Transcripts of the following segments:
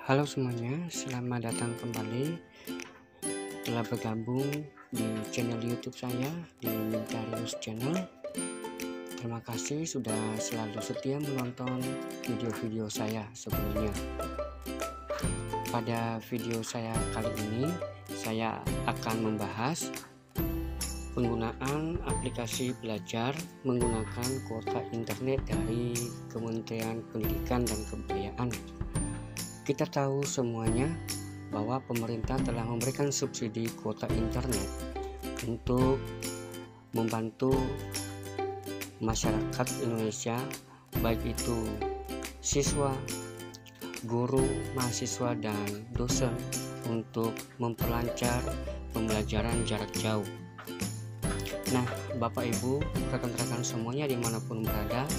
Halo semuanya, selamat datang kembali telah bergabung di channel YouTube saya di Mintarius Channel. Terima kasih sudah selalu setia menonton video-video saya sebelumnya. Pada video saya kali ini, saya akan membahas penggunaan aplikasi belajar menggunakan kuota internet dari Kementerian Pendidikan dan Kebudayaan. Kita tahu semuanya bahwa pemerintah telah memberikan subsidi kuota internet untuk membantu masyarakat Indonesia, baik itu siswa, guru, mahasiswa, dan dosen untuk memperlancar pembelajaran jarak jauh. Nah, Bapak Ibu, rekan-rekan semuanya dimanapun berada,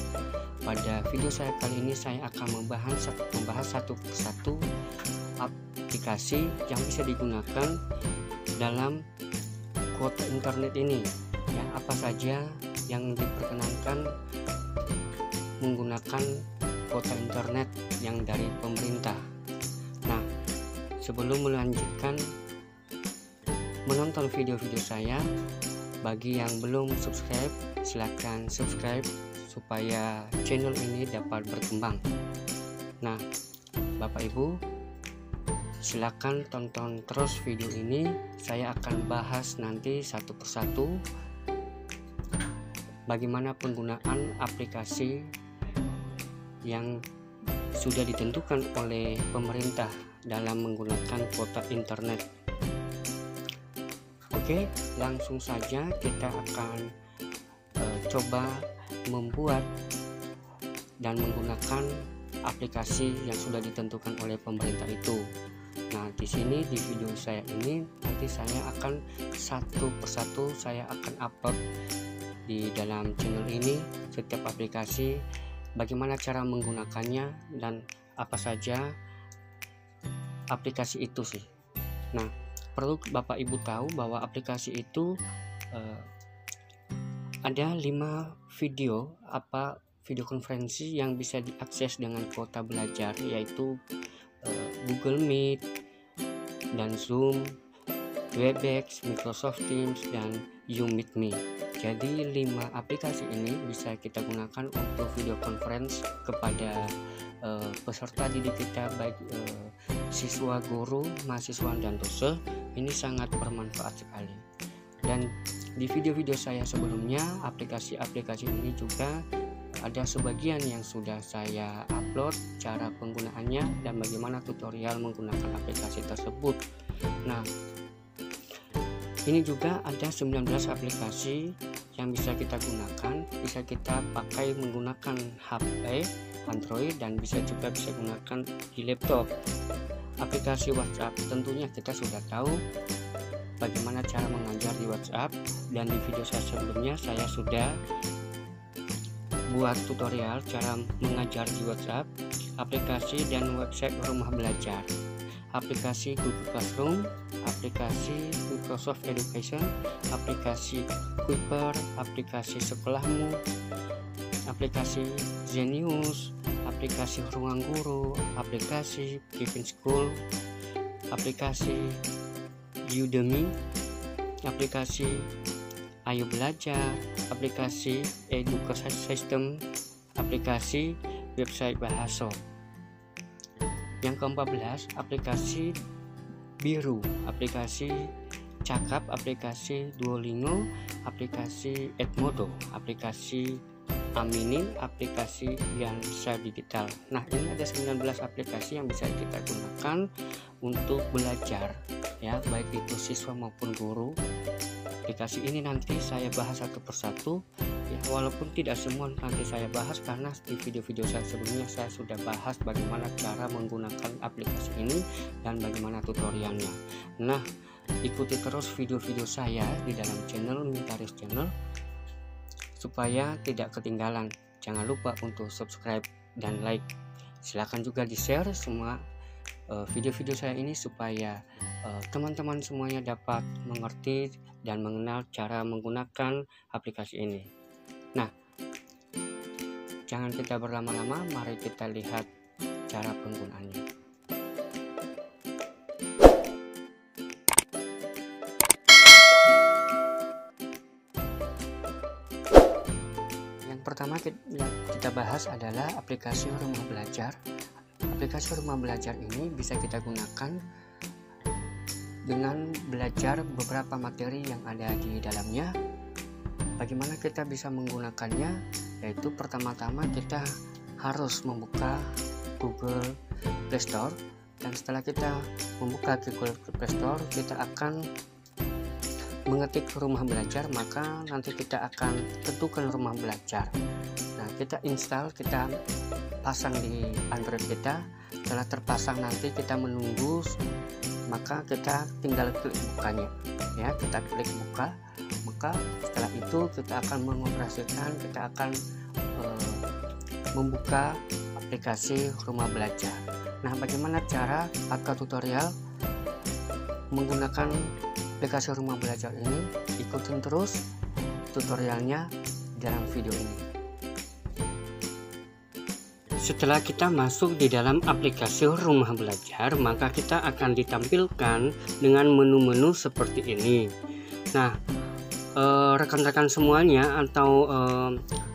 pada video saya kali ini saya akan membahas satu persatu aplikasi yang bisa digunakan dalam kuota internet ini. Ya, apa saja yang diperkenankan menggunakan kuota internet yang dari pemerintah. Nah, sebelum melanjutkan menonton video-video saya, bagi yang belum subscribe, silakan subscribe supaya channel ini dapat berkembang. Nah, Bapak Ibu, silakan tonton terus video ini. Saya akan bahas nanti satu persatu bagaimana penggunaan aplikasi yang sudah ditentukan oleh pemerintah dalam menggunakan kuota internet. Oke, langsung saja kita akan coba membuat dan menggunakan aplikasi yang sudah ditentukan oleh pemerintah itu. Nah, di sini di video saya ini nanti saya akan satu persatu saya akan upload di dalam channel ini setiap aplikasi, bagaimana cara menggunakannya dan apa saja aplikasi itu sih. Nah, perlu Bapak Ibu tahu bahwa aplikasi itu ada 5 video konferensi yang bisa diakses dengan kuota belajar, yaitu Google Meet dan Zoom, Webex, Microsoft Teams, dan YouMeetMe. Jadi 5 aplikasi ini bisa kita gunakan untuk video conference kepada peserta didik kita, baik siswa, guru, mahasiswa, dan dosen. Ini sangat bermanfaat sekali. Dan di video-video saya sebelumnya, aplikasi-aplikasi ini juga ada sebagian yang sudah saya upload cara penggunaannya dan bagaimana tutorial menggunakan aplikasi tersebut. Nah, ini juga ada 19 aplikasi yang bisa kita gunakan, bisa kita pakai menggunakan HP Android dan bisa gunakan di laptop. Aplikasi WhatsApp tentunya kita sudah tahu bagaimana cara mengajar di WhatsApp, dan di video saya sebelumnya saya sudah buat tutorial cara mengajar di WhatsApp, aplikasi dan website rumah belajar, aplikasi Google Classroom, aplikasi Microsoft Education, aplikasi Kuiper, aplikasi Sekolahmu, aplikasi Zenius, aplikasi Ruang Guru, aplikasi Kevin School, aplikasi Udemy, aplikasi Ayo Belajar, aplikasi Education System, aplikasi website Bahaso. Yang ke-14, aplikasi Biru, aplikasi Cakap, aplikasi Duolingo, aplikasi Edmodo, aplikasi Aminin, aplikasi Yansa Digital. Nah, ini ada 19 aplikasi yang bisa kita gunakan untuk belajar, ya, baik itu siswa maupun guru. Aplikasi ini nanti saya bahas satu persatu, ya, walaupun tidak semua nanti saya bahas karena di video-video saya sebelumnya saya sudah bahas bagaimana cara menggunakan aplikasi ini dan bagaimana tutorialnya. Nah, ikuti terus video-video saya di dalam channel Mintarius Channel supaya tidak ketinggalan. Jangan lupa untuk subscribe dan like. Silahkan juga di share semua video-video saya ini supaya teman-teman semuanya dapat mengerti dan mengenal cara menggunakan aplikasi ini. Nah, jangan kita berlama-lama, mari kita lihat cara penggunaannya. pertama yang kita bahas adalah aplikasi Rumah Belajar. Aplikasi Rumah Belajar ini bisa kita gunakan dengan belajar beberapa materi yang ada di dalamnya. Bagaimana kita bisa menggunakannya? Yaitu pertama-tama kita harus membuka Google Play Store, dan setelah kita membuka Google Play Store, kita akan mengetik Rumah Belajar, maka nanti kita akan tentukan Rumah Belajar. Nah, kita install, kita pasang di Android kita. Setelah terpasang nanti kita menunggu, maka kita tinggal klik bukanya ya, kita klik buka, maka setelah itu kita akan mengoperasikan, kita akan membuka aplikasi Rumah Belajar. Nah, bagaimana cara atau tutorial menggunakan aplikasi Rumah Belajar ini? Ikutin terus tutorialnya dalam video ini. Setelah kita masuk di dalam aplikasi Rumah Belajar, maka kita akan ditampilkan dengan menu-menu seperti ini. Nah, rekan-rekan semuanya atau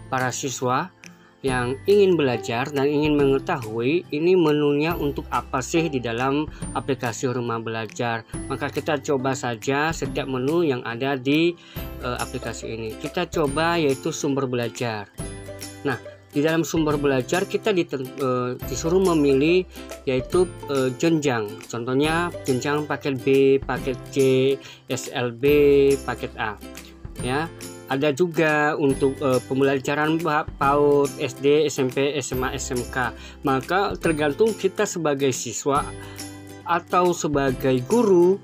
para siswa yang ingin belajar dan ingin mengetahui ini menunya untuk apa sih di dalam aplikasi Rumah Belajar, maka kita coba saja setiap menu yang ada di aplikasi ini. Kita coba yaitu sumber belajar. Nah, di dalam sumber belajar kita disuruh memilih yaitu jenjang. Contohnya jenjang paket B, paket C, SLB, paket A. Ya, ada juga untuk pembelajaran PAUD, SD, SMP, SMA, SMK. Maka tergantung kita sebagai siswa atau sebagai guru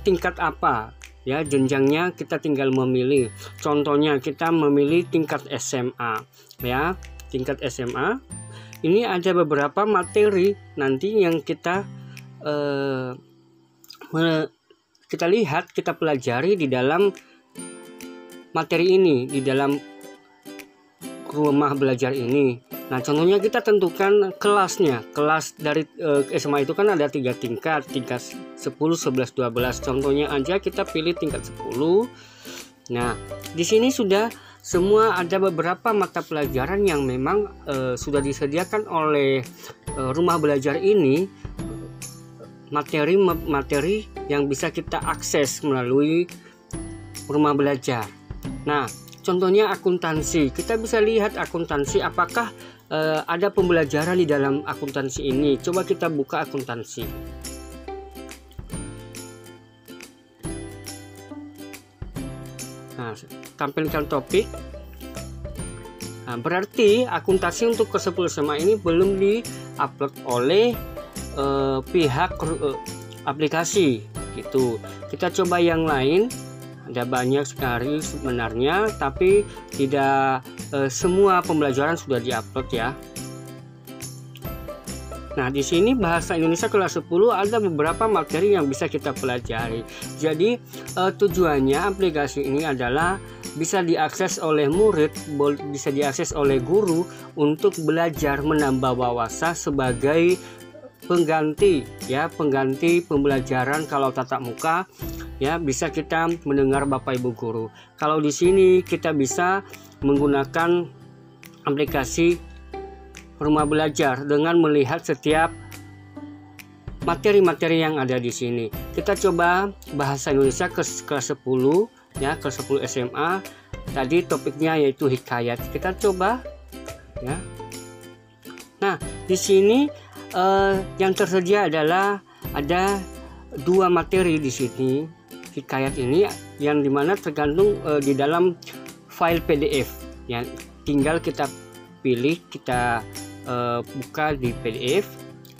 tingkat apa. Ya, jenjangnya kita tinggal memilih. Contohnya kita memilih tingkat SMA. Ya, tingkat SMA. Ini ada beberapa materi nanti yang kita lihat, kita pelajari di dalam materi ini, di dalam Rumah Belajar ini. Nah, contohnya kita tentukan kelasnya. Kelas dari SMA itu kan ada 3 tingkat 10, 11, 12. Contohnya aja kita pilih tingkat 10. Nah, di sini sudah semua ada beberapa mata pelajaran yang memang sudah disediakan oleh Rumah Belajar ini, materi yang bisa kita akses melalui Rumah Belajar. Nah, contohnya akuntansi. Kita bisa lihat akuntansi, apakah ada pembelajaran di dalam akuntansi ini. Coba kita buka akuntansi. Nah, tampilkan topik. Nah, berarti akuntansi untuk ke 10 SMA ini belum di-upload oleh pihak aplikasi gitu. Kita coba yang lain. Ada banyak sekali sebenarnya, tapi tidak semua pembelajaran sudah diupload ya. Nah, di sini bahasa Indonesia kelas 10 ada beberapa materi yang bisa kita pelajari. Jadi tujuannya aplikasi ini adalah bisa diakses oleh murid, bisa diakses oleh guru untuk belajar menambah wawasan sebagai pengganti pembelajaran kalau tatap muka. Ya, bisa kita mendengar Bapak Ibu guru. Kalau di sini kita bisa menggunakan aplikasi Rumah Belajar dengan melihat setiap materi-materi yang ada di sini. Kita coba bahasa Indonesia kelas 10 ya, kelas 10 SMA. Tadi topiknya yaitu hikayat. Kita coba ya. Nah, di sini yang tersedia adalah ada 2 materi di sini. Hikayat ini yang dimana tergantung di dalam file PDF yang tinggal kita pilih, kita buka di PDF.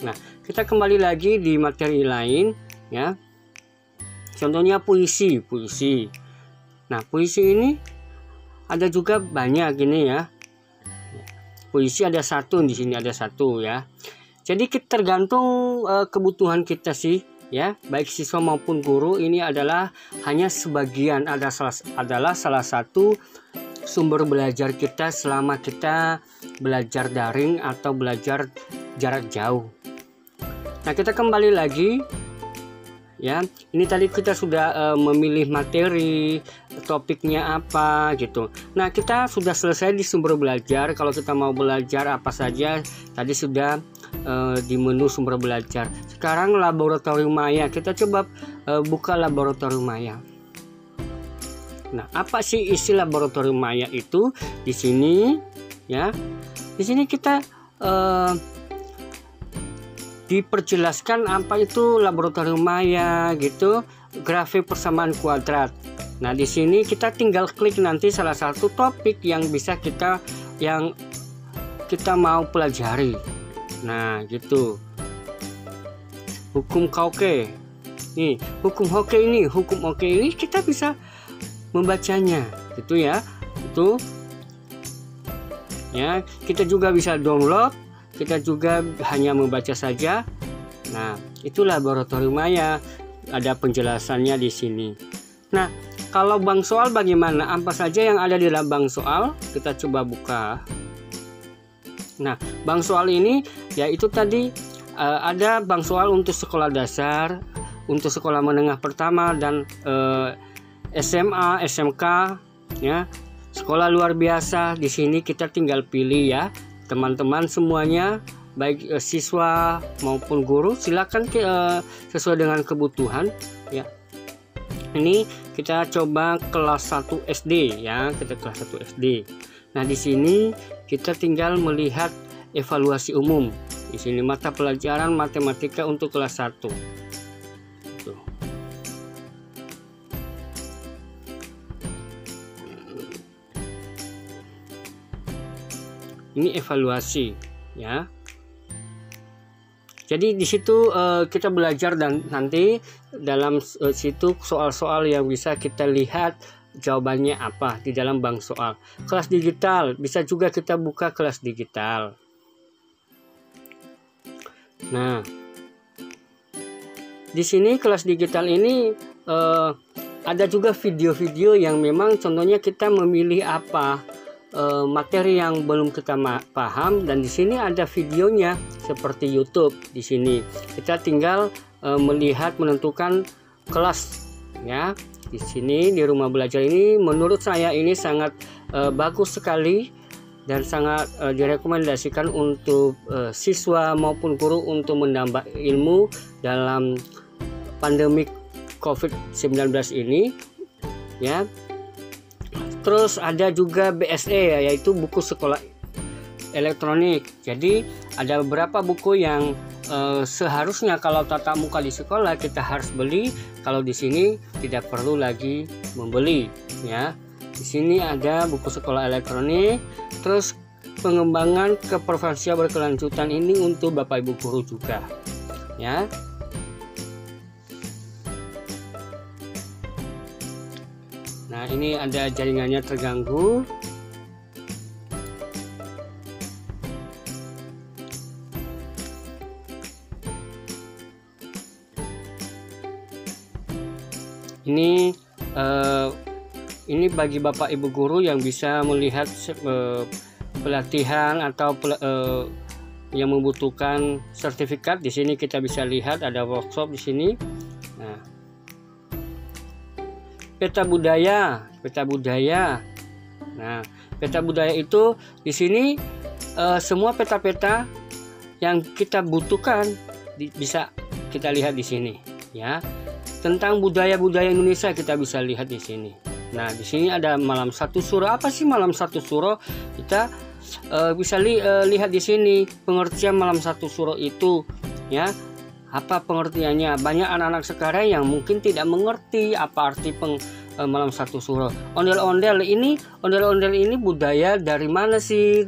Nah, kita kembali lagi di materi lain ya. Contohnya puisi. Nah, puisi ini ada juga banyak gini ya. Puisi ada 1 di sini, ada 1 ya. Jadi tergantung kebutuhan kita sih. Ya, baik siswa maupun guru, ini adalah hanya sebagian, adalah salah satu sumber belajar kita selama kita belajar daring atau belajar jarak jauh. Nah, kita kembali lagi ya. Ini tadi kita sudah memilih materi, topiknya apa gitu. Nah, kita sudah selesai di sumber belajar. Kalau kita mau belajar apa saja, tadi sudah di menu sumber belajar. Sekarang laboratorium maya, kita coba buka laboratorium maya. Nah, apa sih isi laboratorium maya itu? Di sini ya. Di sini kita diperjelaskan apa itu laboratorium maya gitu, grafik persamaan kuadrat. Nah, di sini kita tinggal klik nanti salah satu topik yang bisa kita mau pelajari. Nah, gitu. Hukum Cauchy. Nih, hukum Cauchy ini kita bisa membacanya, gitu ya. Itu ya, kita juga bisa download, kita juga hanya membaca saja. Nah, itu laboratorium maya, ada penjelasannya di sini. Nah, kalau bank soal bagaimana? Apa saja yang ada di dalam bank soal? Kita coba buka. Nah, bank soal ini yaitu tadi ada bank soal untuk sekolah dasar, untuk sekolah menengah pertama dan SMA, SMK, ya, sekolah luar biasa. Di sini kita tinggal pilih ya, teman-teman semuanya, baik siswa maupun guru, silakan sesuai dengan kebutuhan ya. Ini kita coba kelas 1 SD ya, kita kelas 1 SD. Nah, di sini kita tinggal melihat evaluasi umum. Di sini mata pelajaran matematika untuk kelas 1. Tuh. Ini evaluasi ya. Jadi di situ kita belajar dan nanti dalam situ soal-soal yang bisa kita lihat jawabannya apa di dalam bank soal. Kelas digital bisa juga kita buka kelas digital. Nah, di sini kelas digital ini ada juga video-video yang memang contohnya kita memilih apa materi yang belum kita paham, dan di sini ada videonya seperti YouTube. Di sini kita tinggal melihat, menentukan kelas ya. Di sini di rumah belajar ini menurut saya ini sangat bagus sekali dan sangat direkomendasikan untuk siswa maupun guru untuk menambah ilmu dalam pandemi COVID-19 ini ya. Terus ada juga BSE yaitu buku sekolah elektronik. Jadi ada beberapa buku yang seharusnya kalau tatap muka di sekolah kita harus beli, kalau di sini tidak perlu lagi membeli ya. Di sini ada buku sekolah elektronik. Terus pengembangan keprofesian berkelanjutan ini untuk Bapak Ibu guru juga ya. Nah, ini ada jaringannya terganggu. Ini bagi Bapak Ibu guru yang bisa melihat pelatihan atau yang membutuhkan sertifikat. Di sini kita bisa lihat ada workshop di sini. Nah, peta budaya. Nah, peta budaya itu di sini semua peta-peta yang kita butuhkan bisa kita lihat di sini ya. Tentang budaya-budaya Indonesia kita bisa lihat di sini. Nah, di sini ada malam satu suro. Apa sih malam satu suro? Kita bisa lihat di sini pengertian malam satu suro itu ya. Apa pengertiannya? Banyak anak-anak sekarang yang mungkin tidak mengerti apa arti malam satu suro. Ondel-ondel ini budaya dari mana sih?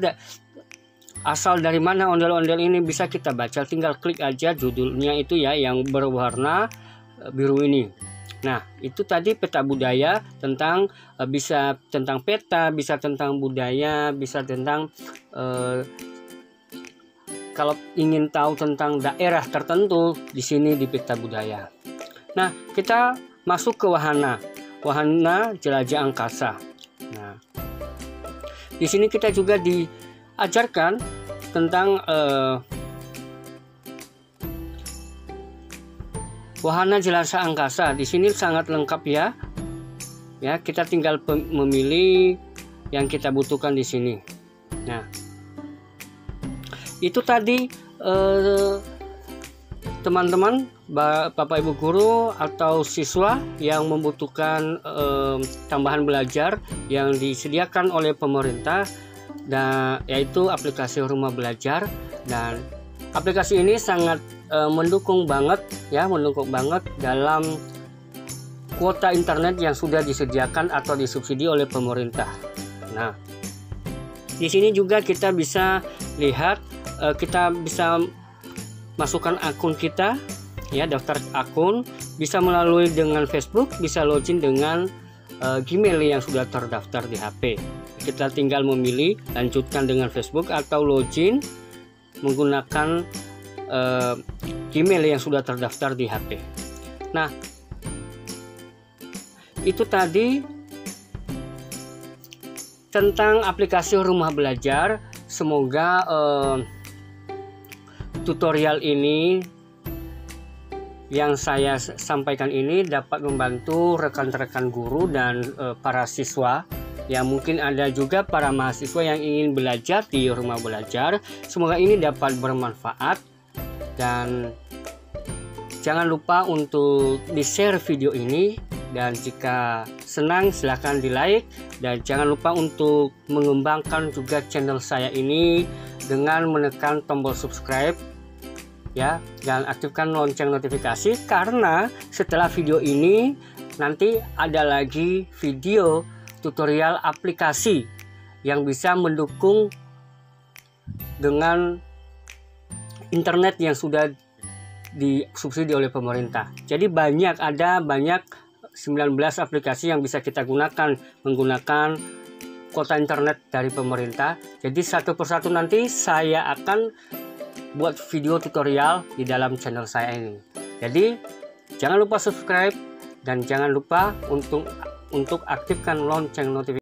Asal dari mana ondel-ondel ini bisa kita baca. Tinggal klik aja judulnya itu ya, yang berwarna biru ini. Nah, itu tadi peta budaya, tentang bisa tentang peta, bisa tentang budaya, bisa tentang kalau ingin tahu tentang daerah tertentu di sini di peta budaya. Nah, kita masuk ke wahana jelajah angkasa. Nah, di sini kita juga diajarkan tentang wahana jelajah angkasa. Di sini sangat lengkap ya. Ya, kita tinggal memilih yang kita butuhkan di sini. Nah, itu tadi teman-teman, Bapak Ibu guru atau siswa yang membutuhkan tambahan belajar yang disediakan oleh pemerintah, dan yaitu aplikasi Rumah Belajar. Dan aplikasi ini sangat mendukung banget dalam kuota internet yang sudah disediakan atau disubsidi oleh pemerintah. Nah, di sini juga kita bisa lihat, kita bisa masukkan akun kita, ya, daftar akun, bisa melalui dengan Facebook, bisa login dengan Gmail yang sudah terdaftar di HP. Kita tinggal memilih lanjutkan dengan Facebook atau login menggunakan Gmail yang sudah terdaftar di HP. Nah, itu tadi tentang aplikasi Rumah Belajar. Semoga tutorial ini yang saya sampaikan ini dapat membantu rekan-rekan guru dan para siswa. Ya, mungkin ada juga para mahasiswa yang ingin belajar di Rumah Belajar. Semoga ini dapat bermanfaat, dan jangan lupa untuk di-share video ini, dan jika senang silahkan di-like, dan jangan lupa untuk mengembangkan juga channel saya ini dengan menekan tombol subscribe, ya, dan aktifkan lonceng notifikasi, karena setelah video ini nanti ada lagi video tutorial aplikasi yang bisa mendukung dengan internet yang sudah disubsidi oleh pemerintah. Jadi ada banyak 19 aplikasi yang bisa kita gunakan menggunakan kuota internet dari pemerintah. Jadi satu persatu nanti saya akan buat video tutorial di dalam channel saya ini. Jadi jangan lupa subscribe dan jangan lupa untuk aktifkan lonceng notifikasi.